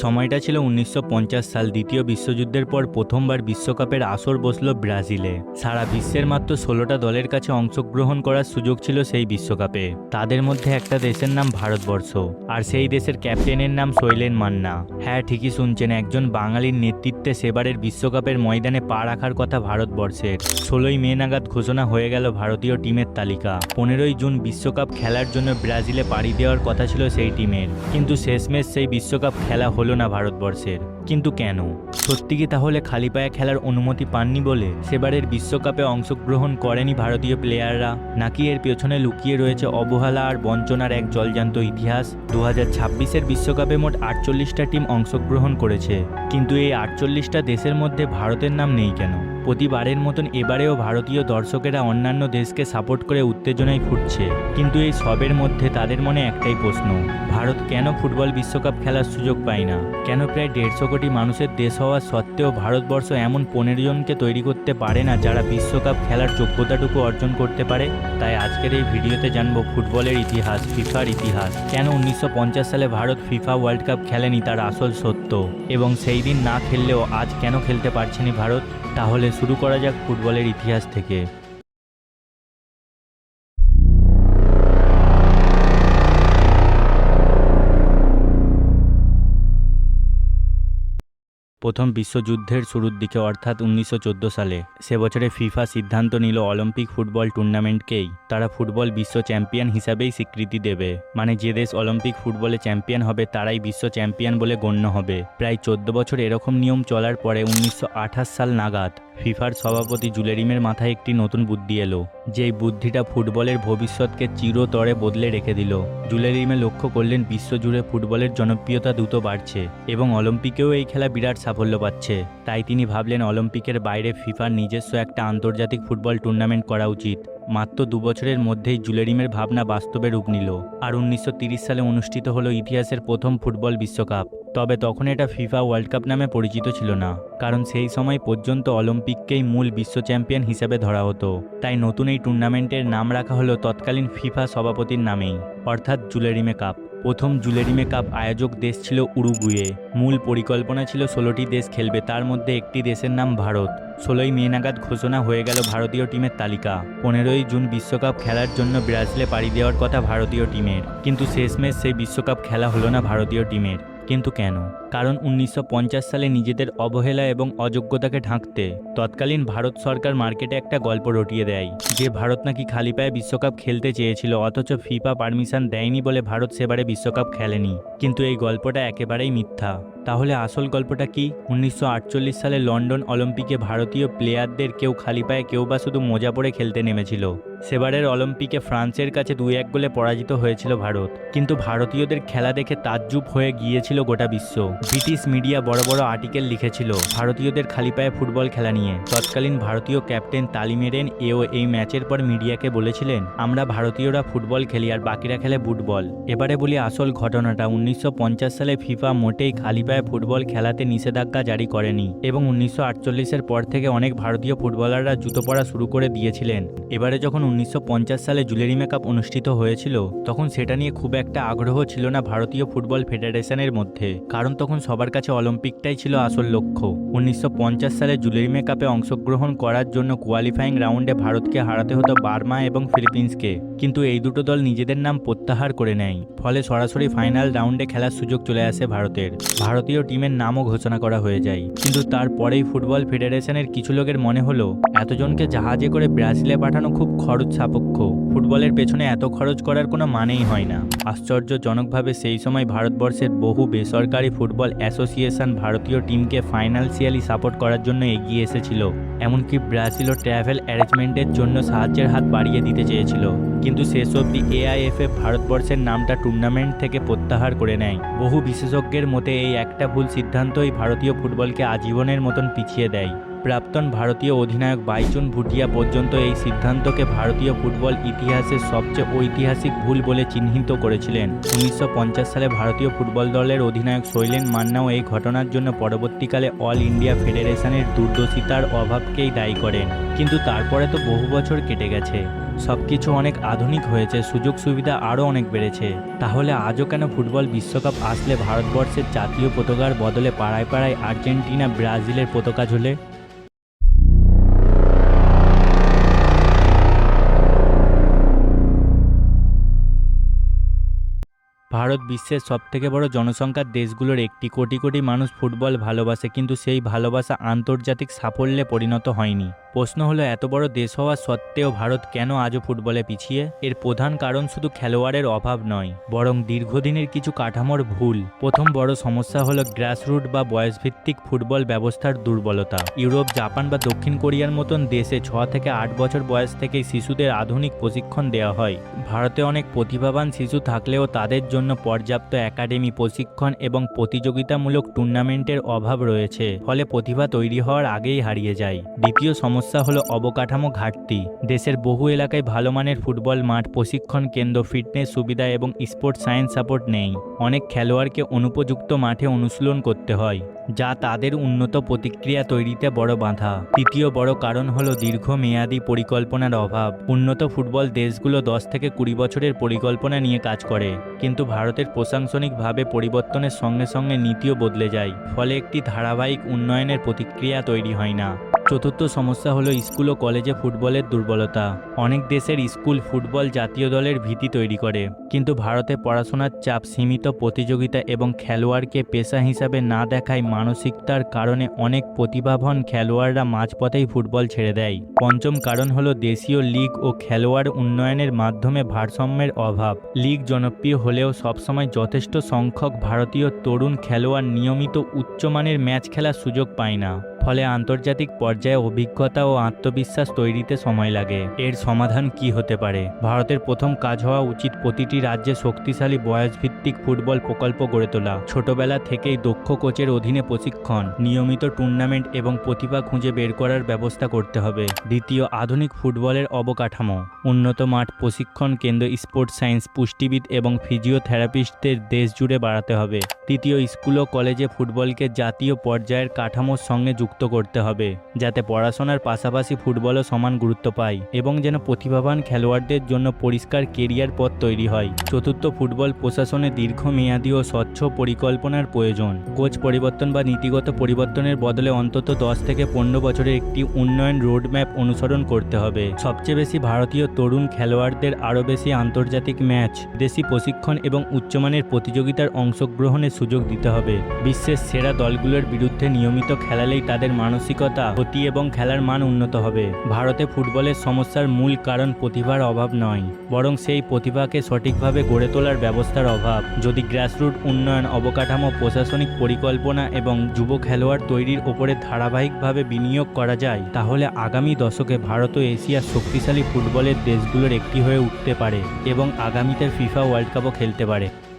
সময়টা ছিল 1950 সাল। দ্বিতীয় বিশ্বযুদ্ধের পর প্রথমবার বিশ্বকাপের আসর বসল ব্রাজিলে। সারা বিশ্বের মাত্র 16টা দলের কাছে অংশগ্রহণ করার সুযোগ ছিল সেই বিশ্বকাপে। তাদের মধ্যে একটা দেশের নাম ভারতবর্ষ, আর সেই দেশের ক্যাপ্টেনের নাম শৈলেন মান্না। হ্যাঁ, ঠিকই শুনছেন, একজন বাঙালির নেতৃত্বে সেবারের বিশ্বকাপের ময়দানে পা রাখার কথা ভারতবর্ষের। 16ই মে নাগাদ ঘোষণা হয়ে গেল ভারতীয় টিমের তালিকা। 15ই জুন বিশ্বকাপ খেলার জন্য ব্রাজিলে পাড়ি দেওয়ার কথা ছিল সেই টিমের, কিন্তু শেষমেশ সেই বিশ্বকাপ খেলা হলো না ভারতবর্ষের। কিন্তু কেন? সত্যি কি তাহলে খালি পায়ে খেলার অনুমতি পাননি বলে সেবারের বিশ্বকাপে অংশগ্রহণ করেনি ভারতীয় প্লেয়াররা, নাকি এর পেছনে লুকিয়ে রয়েছে অবহেলা আর বঞ্চনার এক জলজান্ত ইতিহাস? 2026-এর বিশ্বকাপে মোট 48টা টিম অংশগ্রহণ করেছে, কিন্তু এই 48টা দেশের মধ্যে ভারতের নাম নেই কেন? প্রতিবারের মতন এবারেও ভারতীয় দর্শকেরা অন্যান্য দেশকে সাপোর্ট করে উত্তেজনায় ফুটছে, কিন্তু এই সবের মধ্যে তাদের মনে একটাই প্রশ্ন: ভারত কেন ফুটবল বিশ্বকাপ খেলার সুযোগ পায় না? কেন প্রায় 150 কোটি মানুষের দেশ হওয়া সত্ত্বেও ভারতবর্ষ এমন 15 জনকে তৈরি করতে পারে না যারা বিশ্বকাপ খেলার যোগ্যতাটুকু অর্জন করতে পারে? তাই আজকের এই ভিডিওতে জানবো ফুটবলের ইতিহাস, ফিফার ইতিহাস, কেন 1950 সালে ভারত ফিফা ওয়ার্ল্ড কাপ খেলেনি তার আসল সত্য, এবং সেই দিন না খেললেও আজ কেন খেলতে পারছেনি ভারত। তাহলে শুরু করা যাক ফুটবলের ইতিহাস থেকে। প্রথম বিশ্বযুদ্ধের শুরুর দিকে অর্থাৎ 1914 সালে সে বছরে ফিফা সিদ্ধান্ত নিল অলিম্পিক ফুটবল টুর্নামেন্টকেই তারা ফুটবল বিশ্ব চ্যাম্পিয়ন হিসাবেই স্বীকৃতি দেবে। মানে যে দেশ অলিম্পিক ফুটবলে চ্যাম্পিয়ন হবে তারাই বিশ্ব চ্যাম্পিয়ন বলে গণ্য হবে। প্রায় 14 বছর এরকম নিয়ম চলার পরে 1928 সাল নাগাদ ফিফার সভাপতি জুলেরিমের মাথায় একটি নতুন বুদ্ধি এলো, যেই বুদ্ধিটা ফুটবলের ভবিষ্যৎকে চিরতরে বদলে রেখে দিল। জুলেরিমে লক্ষ্য করলেন বিশ্বজুড়ে ফুটবলের জনপ্রিয়তা দ্রুত বাড়ছে এবং অলিম্পিকেও এই খেলা বিরাট সাফল্য পাচ্ছে। তাই তিনি ভাবলেন অলিম্পিকের বাইরে ফিফার নিজস্ব একটা আন্তর্জাতিক ফুটবল টুর্নামেন্ট করা উচিত। মাত্র 2 বছরের মধ্যেই জুলেরিমের ভাবনা বাস্তবে রূপ নিল, আর 1930 সালে অনুষ্ঠিত হলো ইতিহাসের প্রথম ফুটবল বিশ্বকাপ। তবে তখন এটা ফিফা ওয়ার্ল্ড কাপ নামে পরিচিত ছিল না, কারণ সেই সময় পর্যন্ত অলিম্পিককেই মূল বিশ্ব চ্যাম্পিয়ন হিসেবে ধরা হতো। তাই নতুন এই টুর্নামেন্টের নাম রাখা হলো তৎকালীন ফিফা সভাপতির নামেই, অর্থাৎ জুলেরিমে কাপ। প্রথম জুলেরিমে কাপ আয়োজক দেশ ছিল উরুগুয়ে। মূল পরিকল্পনা ছিল 16টি দেশ খেলবে, তার মধ্যে একটি দেশের নাম ভারত। 16ই মে নাগাদ ঘোষণা হয়ে গেল ভারতীয় টিমের তালিকা। 15ই জুন বিশ্বকাপ খেলার জন্য ব্রাজিলে পাড়ি দেওয়ার কথা ভারতীয় টিমের, কিন্তু শেষমেশ সেই বিশ্বকাপ খেলা হলো না ভারতীয় টিমের। কিন্তু কেন? কারণ 1950 সালে নিজেদের অবহেলা এবং অযোগ্যতাকে ঢাকতে তৎকালীন ভারত সরকার মার্কেটে একটা গল্প রটিয়ে দেয় যে ভারত নাকি খালি পায়ে বিশ্বকাপ খেলতে চেয়েছিল, অথচ ফিফা পারমিশন দেয়নি বলে ভারত সেবারে বিশ্বকাপ খেলেনি। কিন্তু এই গল্পটা একেবারেই মিথ্যা। তাহলে আসল গল্পটা কি? 1948 সালে লন্ডন অলিম্পিকে ভারতীয় প্লেয়ারদের কেউ খালি পায়ে, কেউ বা শুধু মোজা পরে খেলতে নেমেছিল। সেবারের অলিম্পিকে ফ্রান্সের কাছে 2-1 গোলে পরাজিত হয়েছিল ভারত, কিন্তু ভারতীয়দের খেলা দেখে তাজ্জুব হয়ে গিয়েছিল গোটা বিশ্ব। ব্রিটিশ মিডিয়া বড় বড় আর্টিকেল লিখেছিল ভারতীয়দের খালি পায়ে ফুটবল খেলা নিয়ে। তৎকালীন ভারতীয় ক্যাপ্টেন তালিমেরেন এও এই ম্যাচের পর মিডিয়াকে বলেছিলেন, আমরা ভারতীয়রা ফুটবল খেলি আর বাকিরা খেলে ফুটবল। এবারে বলি আসল ঘটনাটা। 1950 সালে ফিফা মোটেই খালি পায়ে ফুটবল খেলাতে নিষেধাজ্ঞা জারি করেনি, এবং 1948-এর পর থেকে অনেক ভারতীয় ফুটবলাররা জুতো পরা শুরু করে দিয়েছিলেন। এবারে যখন 1950 সালে জুলেরিমে কাপ অনুষ্ঠিত হয়েছিল, তখন সেটা নিয়ে খুব একটা আগ্রহ ছিল না ভারতীয় ফুটবল ফেডারেশনের মধ্যে, কারণ তখন সবার কাছে অলিম্পিকটাই ছিল আসল লক্ষ্য। 1950 সালে জুলেরিমে কাপে অংশগ্রহণ করার জন্য কোয়ালিফাইং রাউন্ডে ভারতকে হারাতে হতো বার্মা এবং ফিলিপিন্সকে, কিন্তু এই দুটো দল নিজেদের নাম প্রত্যাহার করে নেয়। ফলে সরাসরি ফাইনাল রাউন্ডে খেলার সুযোগ চলে আসে ভারতের। ভারতীয় টিমের নামও ঘোষণা করা হয়ে যায়, কিন্তু তারপরেই ফুটবল ফেডারেশনের কিছু লোকের মনে হলো এতজনকে জাহাজে করে ব্রাজিলে পাঠানো খুব খরচ সাপেক্ষ, ফুটবলের পেছনে এত খরচ করার কোনো মানেই হয় না। আশ্চর্যজনকভাবে সেই সময় ভারতবর্ষের বহু বেসরকারি ফুটবল অ্যাসোসিয়েশন ভারতীয় টিমকে ফাইন্যান্সিয়ালি সাপোর্ট করার জন্য এগিয়ে এসেছিল। এমনকি ব্রাজিলও ট্র্যাভেল অ্যারেঞ্জমেন্টের জন্য সাহায্যের হাত বাড়িয়ে দিতে চেয়েছিল, কিন্তু শেষ অবধি AIFF ভারতবর্ষের নামটা টুর্নামেন্ট থেকে প্রত্যাহার করে নেয়। বহু বিশেষজ্ঞের মতে এই একটা ভুল সিদ্ধান্তই ভারতীয় ফুটবলকে আজীবনের মতন পিছিয়ে দেয়। প্রাক্তন ভারতীয় অধিনায়ক বাইচুন ভুটিয়া পর্যন্ত এই সিদ্ধান্তকে ভারতীয় ফুটবল ইতিহাসের সবচেয়ে ঐতিহাসিক ভুল বলে চিহ্নিত করেছিলেন। 1950 সালে ভারতীয় ফুটবল দলের অধিনায়ক শৈলেন মান্নাও এই ঘটনার জন্য পরবর্তীকালে অল ইন্ডিয়া ফেডারেশনের দূরদর্শিতার অভাবকেই দায়ী করেন। কিন্তু তারপরে তো বহু বছর কেটে গেছে, সবকিছু অনেক আধুনিক হয়েছে, সুযোগ সুবিধা আরও অনেক বেড়েছে। তাহলে আজও কেন ফুটবল বিশ্বকাপ আসলে ভারতবর্ষের জাতীয় পতাকার বদলে পাড়ায় পাড়ায় আর্জেন্টিনা ব্রাজিলের পতাকা ঝোলে? ভারত বিশ্বের সবথেকে বড় জনসংখ্যার দেশগুলোর একটি। কোটি কোটি মানুষ ফুটবল ভালোবাসে, কিন্তু সেই ভালোবাসা আন্তর্জাতিক সাফল্যে পরিণত হয়নি। প্রশ্ন হলো, এত বড় দেশ হওয়া সত্ত্বেও ভারত কেন আজও ফুটবলে পিছিয়ে? এর প্রধান কারণ শুধু খেলোয়াড়ের অভাব নয়, বরং দীর্ঘদিনের কিছু কাঠামোর ভুল। প্রথম বড় সমস্যা হলো গ্রাসরুট বা বয়সভিত্তিক ফুটবল ব্যবস্থার দুর্বলতা। ইউরোপ, জাপান বা দক্ষিণ কোরিয়ার মতন দেশে 6 থেকে 8 বছর বয়স থেকেই শিশুদের আধুনিক প্রশিক্ষণ দেওয়া হয়। ভারতে অনেক প্রতিভাবান শিশু থাকলেও তাদের জন্য পর্যাপ্ত একাডেমি, প্রশিক্ষণ এবং প্রতিযোগিতামূলক টুর্নামেন্টের অভাব রয়েছে, ফলে প্রতিভা তৈরি হওয়ার আগেই হারিয়ে যায়। দ্বিতীয় সমস্যা হলো অবকাঠামো ঘাটতি। দেশের বহু এলাকায় ভালো মানের ফুটবল মাঠ, প্রশিক্ষণ কেন্দ্র, ফিটনেস সুবিধা এবং স্পোর্টস সায়েন্স সাপোর্ট নেই। অনেক খেলোয়াড়কে অনুপযুক্ত মাঠে অনুশীলন করতে হয়, যা তাদের উন্নত প্রতিক্রিয়া তৈরিতে বড় বাধা। তৃতীয় বড় কারণ হলো দীর্ঘমেয়াদী পরিকল্পনার অভাব। উন্নত ফুটবল দেশগুলো 10 থেকে 20 বছরের পরিকল্পনা নিয়ে কাজ করে, কিন্তু ভারতের প্রশাসনিকভাবে পরিবর্তনের সঙ্গে সঙ্গে নীতিও বদলে যায়, ফলে একটি ধারাবাহিক উন্নয়নের প্রতিক্রিয়া তৈরি হয় না। চতুর্থ সমস্যা হলো স্কুল ও কলেজে ফুটবলের দুর্বলতা। অনেক দেশের স্কুল ফুটবল জাতীয় দলের ভিত্তি তৈরি করে, কিন্তু ভারতে পড়াশোনার চাপ, সীমিত প্রতিযোগিতা এবং খেলোয়াড়কে পেশা হিসাবে না দেখায় মানসিকতার কারণে অনেক প্রতিভাবান খেলোয়াড়রা মাঝপথেই ফুটবল ছেড়ে দেয়। পঞ্চম কারণ হলো দেশীয় লিগ ও খেলোয়াড় উন্নয়নের মাধ্যমে ভারসাম্যের অভাব। লিগ জনপ্রিয় হলেও সবসময় যথেষ্ট সংখ্যক ভারতীয় তরুণ খেলোয়াড় নিয়মিত উচ্চমানের ম্যাচ খেলার সুযোগ পায় না, ফলে আন্তর্জাতিক পর্যায়ে অভিজ্ঞতা ও আত্মবিশ্বাস তৈরিতে সময় লাগে। এর সমাধান কি হতে পারে? ভারতের প্রথম কাজ হওয়া উচিত প্রতিটি রাজ্যে শক্তিশালী বয়সভিত্তিক ফুটবল প্রকল্প গড়ে তোলা। ছোটবেলা থেকেই দক্ষ কোচের অধীনে প্রশিক্ষণ, নিয়মিত টুর্নামেন্ট এবং প্রতিভা খুঁজে বের করার ব্যবস্থা করতে হবে। দ্বিতীয়, আধুনিক ফুটবলের অবকাঠামো। উন্নত মাঠ, প্রশিক্ষণ কেন্দ্র, স্পোর্টস সায়েন্স, পুষ্টিবিদ এবং ফিজিওথেরাপিস্টদের দেশ জুড়ে বাড়াতে হবে। তৃতীয়, স্কুল ও কলেজে ফুটবলকে জাতীয় পর্যায়ের কাঠামোর সঙ্গে যুক্ত করতে হবে, যাতে পড়াশোনার পাশাপাশি ফুটবলও সমান গুরুত্ব পায় এবং যেন প্রতিভাবান খেলোয়াড়দের জন্য পরিষ্কার কেরিয়ার পথ তৈরি হয়। চতুর্থ, ফুটবল প্রশাসনে দীর্ঘমেয়াদী ও স্বচ্ছ পরিকল্পনার প্রয়োজন। কোচ পরিবর্তন বা নীতিগত পরিবর্তনের বদলে অন্তত 10 থেকে 15 বছরের একটি উন্নয়ন রোডম্যাপ অনুসরণ করতে হবে। সবচেয়ে বেশি ভারতীয় তরুণ খেলোয়াড়দের আরও বেশি আন্তর্জাতিক ম্যাচ, দেশি প্রশিক্ষণ এবং উচ্চমানের প্রতিযোগিতার অংশগ্রহণের সুযোগ দিতে হবে। বিশ্বের সেরা দলগুলোর বিরুদ্ধে নিয়মিত খেলালেই তাদের মানসিকতা, গতি এবং খেলার মান উন্নত হবে। ভারতে ফুটবলের সমস্যার মূল কারণ প্রতিভার অভাব নয়, বরং সেই প্রতিভাকে সঠিকভাবে গড়ে তোলার ব্যবস্থার অভাব। যদি গ্রাসরুট উন্নয়ন, অবকাঠামো, প্রশাসনিক পরিকল্পনা এবং যুব খেলোয়াড় তৈরির ওপরে ধারাবাহিকভাবে বিনিয়োগ করা যায়, তাহলে আগামী দশকে ভারত ও এশিয়ার শক্তিশালী ফুটবলের দেশগুলোর একটি হয়ে উঠতে পারে এবং আগামীতে ফিফা ওয়ার্ল্ড কাপও খেলতে পারে।